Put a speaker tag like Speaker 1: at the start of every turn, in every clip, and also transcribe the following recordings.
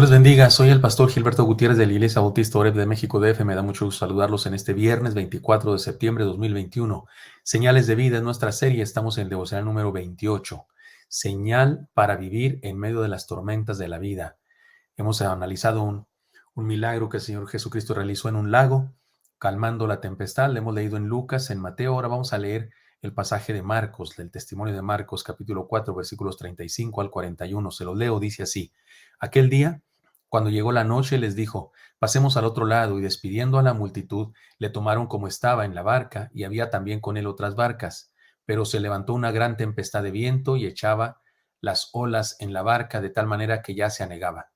Speaker 1: Les bendiga, soy el pastor Gilberto Gutiérrez de la Iglesia Bautista Oreb de México DF. Me da mucho gusto saludarlos en este viernes 24 de septiembre de 2021. Señales de vida en nuestra serie, estamos en el devocional número 28. Señal para vivir en medio de las tormentas de la vida. Hemos analizado un milagro que el Señor Jesucristo realizó en un lago, calmando la tempestad. Lo hemos leído en Lucas, en Mateo. Ahora vamos a leer el pasaje de Marcos, del testimonio de Marcos, capítulo 4, versículos 35 al 41. Se los leo, dice así. Aquel día, cuando llegó la noche, les dijo: pasemos al otro lado, y despidiendo a la multitud, le tomaron como estaba en la barca, y había también con él otras barcas. Pero se levantó una gran tempestad de viento y echaba las olas en la barca de tal manera que ya se anegaba.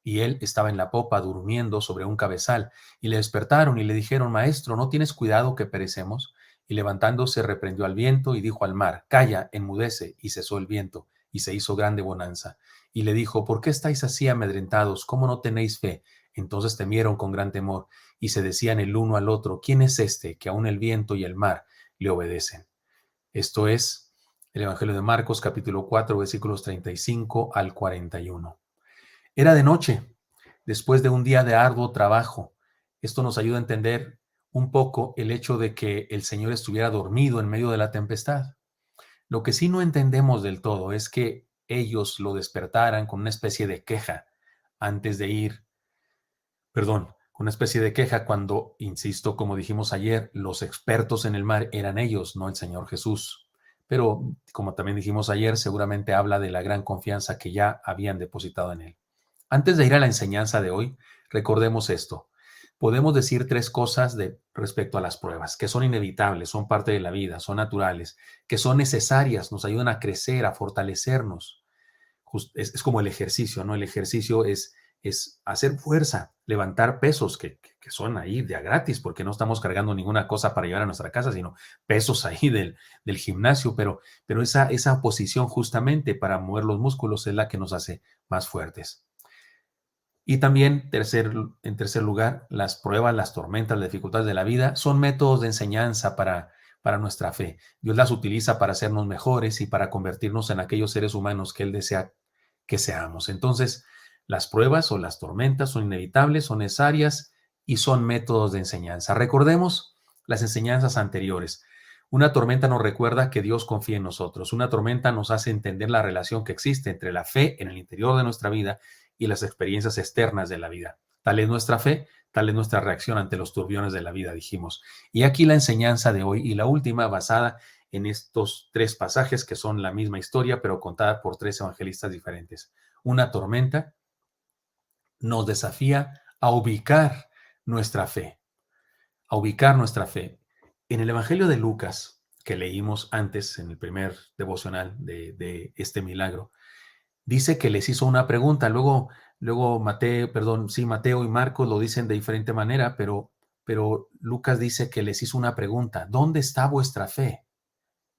Speaker 1: Y él estaba en la popa durmiendo sobre un cabezal, y le despertaron y le dijeron: Maestro, ¿no tienes cuidado que perecemos? Y levantándose reprendió al viento y dijo al mar: Calla, enmudece. Y cesó el viento, y se hizo grande bonanza. Y le dijo: ¿Por qué estáis así amedrentados? ¿Cómo no tenéis fe? Entonces temieron con gran temor, y se decían el uno al otro: ¿Quién es este que aun el viento y el mar le obedecen? Esto es el Evangelio de Marcos, capítulo 4, versículos 35 al 41. Era de noche, después de un día de arduo trabajo. Esto nos ayuda a entender un poco el hecho de que el Señor estuviera dormido en medio de la tempestad. Lo que sí no entendemos del todo es que ellos lo despertaran con una especie de queja antes de ir, perdón, con una especie de queja cuando, insisto, como dijimos ayer, los expertos en el mar eran ellos, no el Señor Jesús. Pero, como también dijimos ayer, seguramente habla de la gran confianza que ya habían depositado en él. Antes de ir a la enseñanza de hoy, recordemos esto. Podemos decir tres cosas respecto a las pruebas, que son inevitables, son parte de la vida, son naturales, que son necesarias, nos ayudan a crecer, a fortalecernos. Es como el ejercicio, ¿no? El ejercicio es hacer fuerza, levantar pesos que son ahí de a gratis, porque no estamos cargando ninguna cosa para llevar a nuestra casa, sino pesos ahí del gimnasio, pero esa posición justamente para mover los músculos es la que nos hace más fuertes. Y también, en tercer lugar, las pruebas, las tormentas, las dificultades de la vida son métodos de enseñanza para nuestra fe. Dios las utiliza para hacernos mejores y para convertirnos en aquellos seres humanos que Él desea que seamos. Entonces, las pruebas o las tormentas son inevitables, son necesarias y son métodos de enseñanza. Recordemos las enseñanzas anteriores. Una tormenta nos recuerda que Dios confía en nosotros. Una tormenta nos hace entender la relación que existe entre la fe en el interior de nuestra vida y las experiencias externas de la vida. Tal es nuestra fe, tal es nuestra reacción ante los turbiones de la vida, dijimos. Y aquí la enseñanza de hoy y la última, basada en estos tres pasajes que son la misma historia, pero contada por tres evangelistas diferentes. Una tormenta nos desafía a ubicar nuestra fe, a ubicar nuestra fe. En el Evangelio de Lucas, que leímos antes en el primer devocional de este milagro, dice que les hizo una pregunta. Luego Mateo y Marcos lo dicen de diferente manera, pero Lucas dice que les hizo una pregunta: ¿dónde está vuestra fe?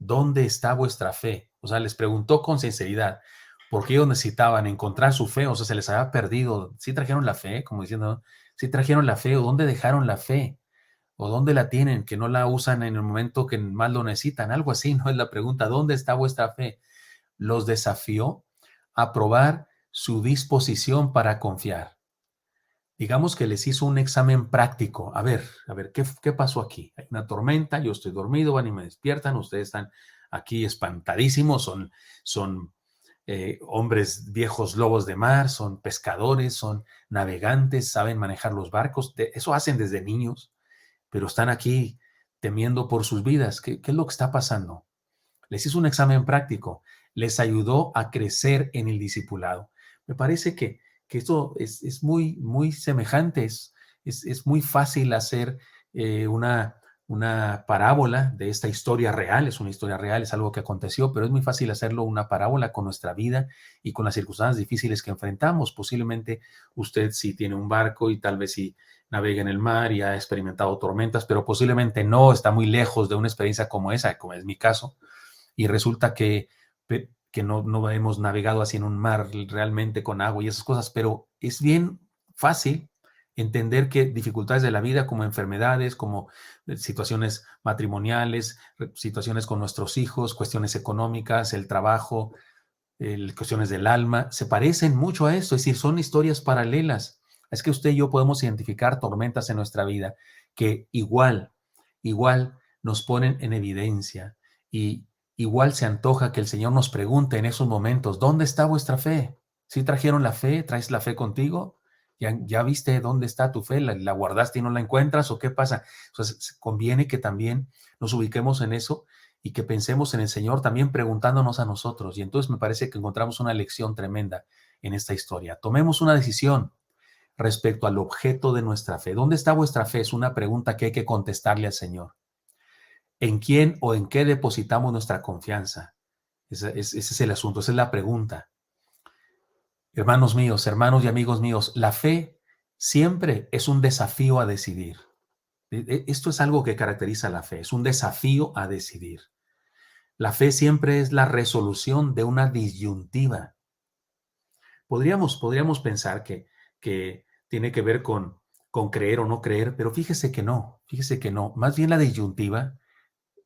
Speaker 1: ¿Dónde está vuestra fe? O sea, les preguntó con sinceridad, porque ellos necesitaban encontrar su fe, o sea, se les había perdido. ¿Sí trajeron la fe? Como diciendo, ¿sí trajeron la fe? ¿O dónde dejaron la fe? ¿O dónde la tienen? Que no la usan en el momento que más lo necesitan. Algo así, ¿no? Es la pregunta: ¿dónde está vuestra fe? Los desafió a probar su disposición para confiar. Digamos que les hizo un examen práctico. A ver, ¿qué pasó aquí? Hay una tormenta, yo estoy dormido, van y me despiertan, ustedes están aquí espantadísimos, son hombres viejos lobos de mar, son pescadores, son navegantes, saben manejar los barcos, eso hacen desde niños, pero están aquí temiendo por sus vidas. ¿Qué es lo que está pasando? Les hizo un examen práctico, les ayudó a crecer en el discipulado. Me parece que esto es muy semejante, es muy fácil hacer una parábola de esta historia real. Es una historia real, es algo que aconteció, pero es muy fácil hacerlo una parábola con nuestra vida y con las circunstancias difíciles que enfrentamos. Posiblemente usted sí tiene un barco y tal vez sí navega en el mar y ha experimentado tormentas, pero posiblemente no, está muy lejos de una experiencia como esa, como es mi caso, y resulta que no hemos navegado así en un mar realmente con agua y esas cosas, pero es bien fácil entender que dificultades de la vida, como enfermedades, como situaciones matrimoniales, situaciones con nuestros hijos, cuestiones económicas, el trabajo, cuestiones del alma, se parecen mucho a esto, es decir, son historias paralelas. Es que usted y yo podemos identificar tormentas en nuestra vida que igual nos ponen en evidencia y igual se antoja que el Señor nos pregunte en esos momentos, ¿dónde está vuestra fe? ¿Sí trajeron la fe? ¿Traes la fe contigo? ¿Ya viste dónde está tu fe? ¿La guardaste y no la encuentras? ¿O qué pasa? Entonces, conviene que también nos ubiquemos en eso y que pensemos en el Señor también preguntándonos a nosotros. Y entonces me parece que encontramos una lección tremenda en esta historia. Tomemos una decisión respecto al objeto de nuestra fe. ¿Dónde está vuestra fe? Es una pregunta que hay que contestarle al Señor. ¿En quién o en qué depositamos nuestra confianza? Ese es el asunto, esa es la pregunta. Hermanos míos, hermanos y amigos míos, la fe siempre es un desafío a decidir. Esto es algo que caracteriza a la fe, es un desafío a decidir. La fe siempre es la resolución de una disyuntiva. Podríamos pensar que tiene que ver con creer o no creer, pero fíjese que no. Más bien la disyuntiva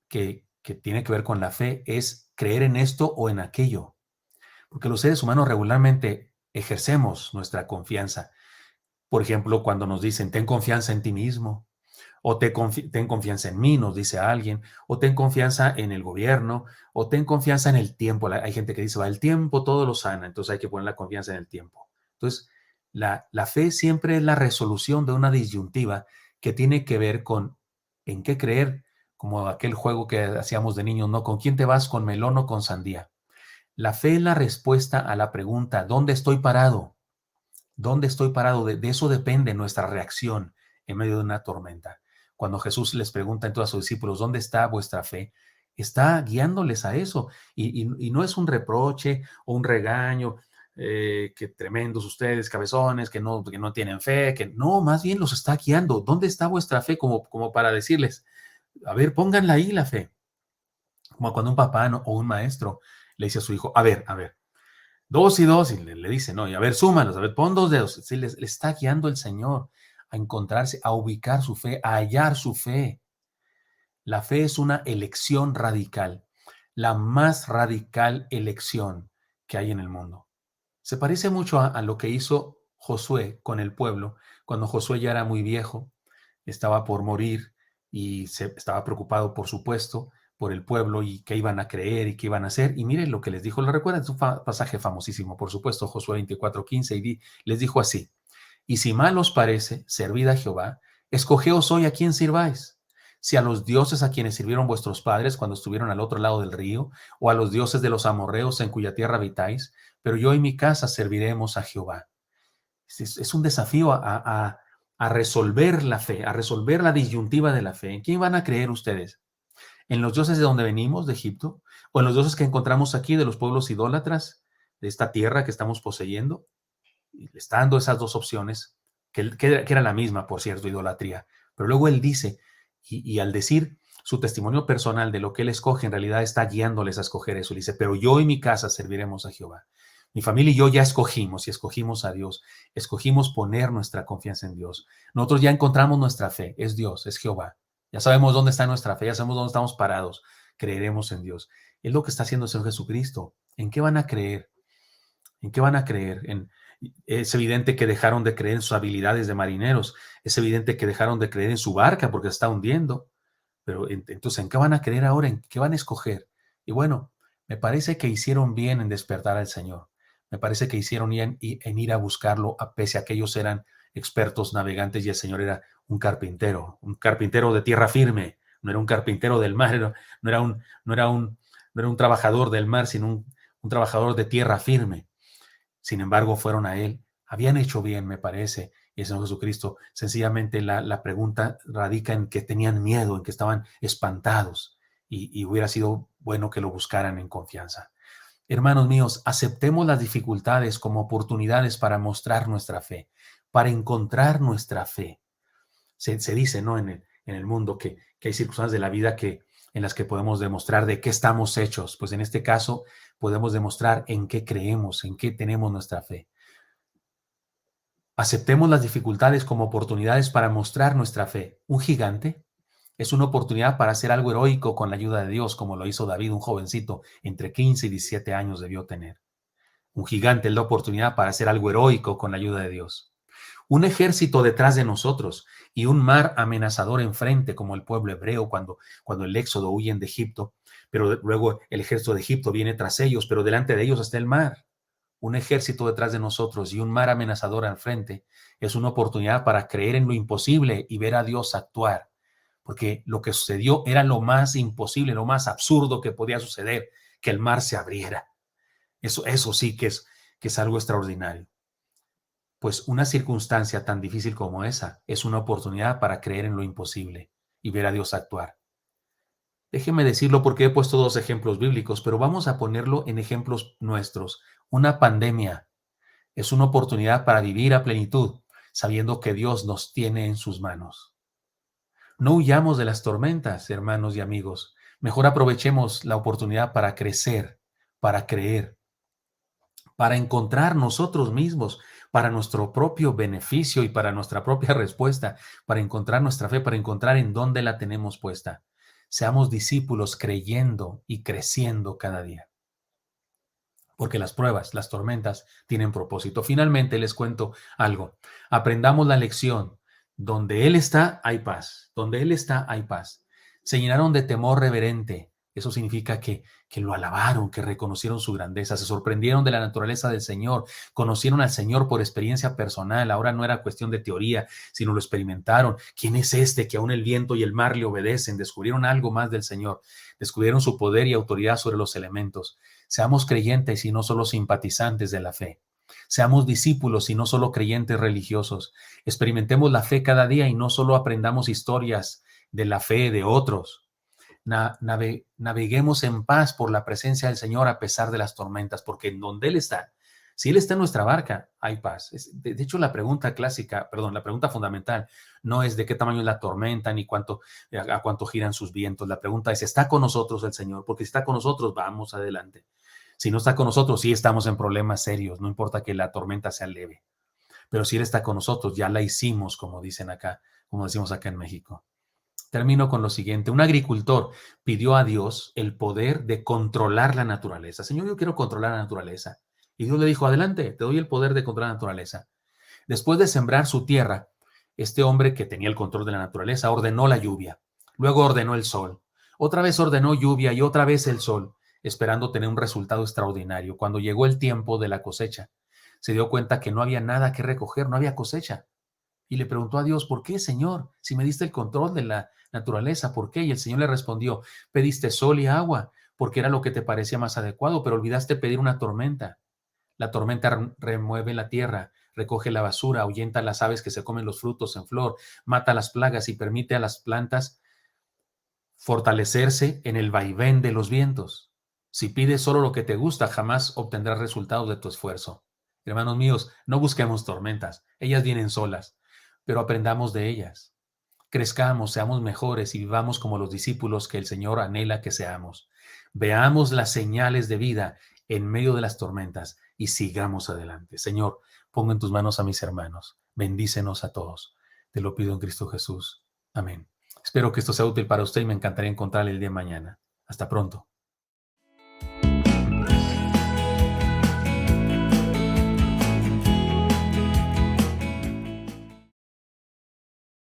Speaker 1: que tiene que ver con la fe es creer en esto o en aquello. Porque los seres humanos regularmente ejercemos nuestra confianza. Por ejemplo, cuando nos dicen, ten confianza en ti mismo, o ten confianza en mí, nos dice alguien, o ten confianza en el gobierno, o ten confianza en el tiempo. Hay gente que dice, va, el tiempo todo lo sana, entonces hay que poner la confianza en el tiempo. Entonces, la fe siempre es la resolución de una disyuntiva que tiene que ver con en qué creer, como aquel juego que hacíamos de niños, ¿no? ¿Con quién te vas, con melón o con sandía? La fe es la respuesta a la pregunta, ¿dónde estoy parado? ¿Dónde estoy parado? De eso depende nuestra reacción en medio de una tormenta. Cuando Jesús les pregunta entonces a sus discípulos, ¿dónde está vuestra fe? Está guiándoles a eso. Y no es un reproche o un regaño, que tremendos ustedes, cabezones, que no tienen fe, que no, más bien los está guiando. ¿Dónde está vuestra fe? Como para decirles, a ver, pónganla ahí la fe. Como cuando un papá o un maestro le dice a su hijo, a ver, dos y dos, y le dice, no, y a ver, súmalos, a ver, pon dos dedos. Sí, le está guiando el Señor a encontrarse, a ubicar su fe, a hallar su fe. La fe es una elección radical, la más radical elección que hay en el mundo. Se parece mucho a lo que hizo Josué con el pueblo, cuando Josué ya era muy viejo, estaba por morir y estaba preocupado, por supuesto, por el pueblo y qué iban a creer y qué iban a hacer. Y miren lo que les dijo, lo recuerdan, es un pasaje famosísimo, por supuesto, Josué 24:15, y les dijo así, y si mal os parece, servid a Jehová, escogeos hoy a quién sirváis. Si a los dioses a quienes sirvieron vuestros padres cuando estuvieron al otro lado del río, o a los dioses de los amorreos en cuya tierra habitáis, pero yo y mi casa serviremos a Jehová. Es un desafío a resolver la fe, a resolver la disyuntiva de la fe. ¿En quién van a creer ustedes? ¿En los dioses de donde venimos, de Egipto? ¿O en los dioses que encontramos aquí, de los pueblos idólatras, de esta tierra que estamos poseyendo? Y le está dando esas dos opciones, que era la misma, por cierto, idolatría. Pero luego él dice, y al decir su testimonio personal de lo que él escoge, en realidad está guiándoles a escoger eso. Le dice, pero yo y mi casa serviremos a Jehová. Mi familia y yo ya escogimos y escogimos a Dios. Escogimos poner nuestra confianza en Dios. Nosotros ya encontramos nuestra fe. Es Dios, es Jehová. Ya sabemos dónde está nuestra fe, ya sabemos dónde estamos parados. Creeremos en Dios. Es lo que está haciendo el Señor Jesucristo. ¿En qué van a creer? ¿En qué van a creer? Es evidente que dejaron de creer en sus habilidades de marineros. Es evidente que dejaron de creer en su barca porque se está hundiendo. Pero entonces, ¿en qué van a creer ahora? ¿En qué van a escoger? Y bueno, me parece que hicieron bien en despertar al Señor. Me parece que hicieron bien en ir a buscarlo, a pese a que ellos eran expertos navegantes y el Señor era un carpintero de tierra firme. No era un carpintero del mar, no era un trabajador del mar, sino un trabajador de tierra firme. Sin embargo, fueron a Él. Habían hecho bien, me parece, y el Señor Jesucristo. Sencillamente la pregunta radica en que tenían miedo, en que estaban espantados, y hubiera sido bueno que lo buscaran en confianza. Hermanos míos, aceptemos las dificultades como oportunidades para mostrar nuestra fe, para encontrar nuestra fe. Se dice, ¿no? En el mundo que hay circunstancias de la vida en las que podemos demostrar de qué estamos hechos. Pues en este caso podemos demostrar en qué creemos, en qué tenemos nuestra fe. Aceptemos las dificultades como oportunidades para mostrar nuestra fe. Un gigante es una oportunidad para hacer algo heroico con la ayuda de Dios, como lo hizo David, un jovencito, entre 15 y 17 años debió tener. Un gigante es la oportunidad para hacer algo heroico con la ayuda de Dios. Un ejército detrás de nosotros y un mar amenazador enfrente, como el pueblo hebreo cuando el éxodo huyen de Egipto, pero luego el ejército de Egipto viene tras ellos, pero delante de ellos está el mar. Un ejército detrás de nosotros y un mar amenazador al frente es una oportunidad para creer en lo imposible y ver a Dios actuar, porque lo que sucedió era lo más imposible, lo más absurdo que podía suceder, que el mar se abriera. Eso sí que es algo extraordinario. Pues una circunstancia tan difícil como esa es una oportunidad para creer en lo imposible y ver a Dios actuar. Déjeme decirlo porque he puesto dos ejemplos bíblicos, pero vamos a ponerlo en ejemplos nuestros. Una pandemia es una oportunidad para vivir a plenitud, sabiendo que Dios nos tiene en sus manos. No huyamos de las tormentas, hermanos y amigos. Mejor aprovechemos la oportunidad para crecer, para creer, para encontrar nosotros mismos, para nuestro propio beneficio y para nuestra propia respuesta, para encontrar nuestra fe, para encontrar en dónde la tenemos puesta. Seamos discípulos creyendo y creciendo cada día. Porque las pruebas, las tormentas tienen propósito. Finalmente les cuento algo. Aprendamos la lección. Donde Él está, hay paz. Donde Él está, hay paz. Se llenaron de temor reverente. Eso significa que lo alabaron, que reconocieron su grandeza, se sorprendieron de la naturaleza del Señor, conocieron al Señor por experiencia personal. Ahora no era cuestión de teoría, sino lo experimentaron. ¿Quién es este que aún el viento y el mar le obedecen? Descubrieron algo más del Señor. Descubrieron su poder y autoridad sobre los elementos. Seamos creyentes y no solo simpatizantes de la fe. Seamos discípulos y no solo creyentes religiosos. Experimentemos la fe cada día y no solo aprendamos historias de la fe de otros. Naveguemos en paz por la presencia del Señor a pesar de las tormentas, porque en donde Él está, si Él está en nuestra barca, hay paz. De hecho, la pregunta clásica, perdón, la pregunta fundamental no es de qué tamaño es la tormenta ni a cuánto giran sus vientos. La pregunta es, ¿está con nosotros el Señor? Porque si está con nosotros, vamos adelante. Si no está con nosotros, sí estamos en problemas serios, no importa que la tormenta sea leve. Pero si Él está con nosotros, ya la hicimos, como dicen acá, como decimos acá en México. Termino con lo siguiente. Un agricultor pidió a Dios el poder de controlar la naturaleza. Señor, yo quiero controlar la naturaleza. Y Dios le dijo, adelante, te doy el poder de controlar la naturaleza. Después de sembrar su tierra, este hombre que tenía el control de la naturaleza ordenó la lluvia. Luego ordenó el sol. Otra vez ordenó lluvia y otra vez el sol, esperando tener un resultado extraordinario. Cuando llegó el tiempo de la cosecha, se dio cuenta que no había nada que recoger, no había cosecha. Y le preguntó a Dios, ¿por qué, Señor? Si me diste el control de la naturaleza, ¿por qué? Y el Señor le respondió, pediste sol y agua, porque era lo que te parecía más adecuado, pero olvidaste pedir una tormenta. La tormenta remueve la tierra, recoge la basura, ahuyenta las aves que se comen los frutos en flor, mata las plagas y permite a las plantas fortalecerse en el vaivén de los vientos. Si pides solo lo que te gusta, jamás obtendrás resultados de tu esfuerzo. Hermanos míos, no busquemos tormentas, ellas vienen solas, pero aprendamos de ellas. Crezcamos, seamos mejores y vivamos como los discípulos que el Señor anhela que seamos. Veamos las señales de vida en medio de las tormentas y sigamos adelante. Señor, pongo en tus manos a mis hermanos. Bendícenos a todos. Te lo pido en Cristo Jesús. Amén. Espero que esto sea útil para usted y me encantaría encontrarle el día de mañana. Hasta pronto.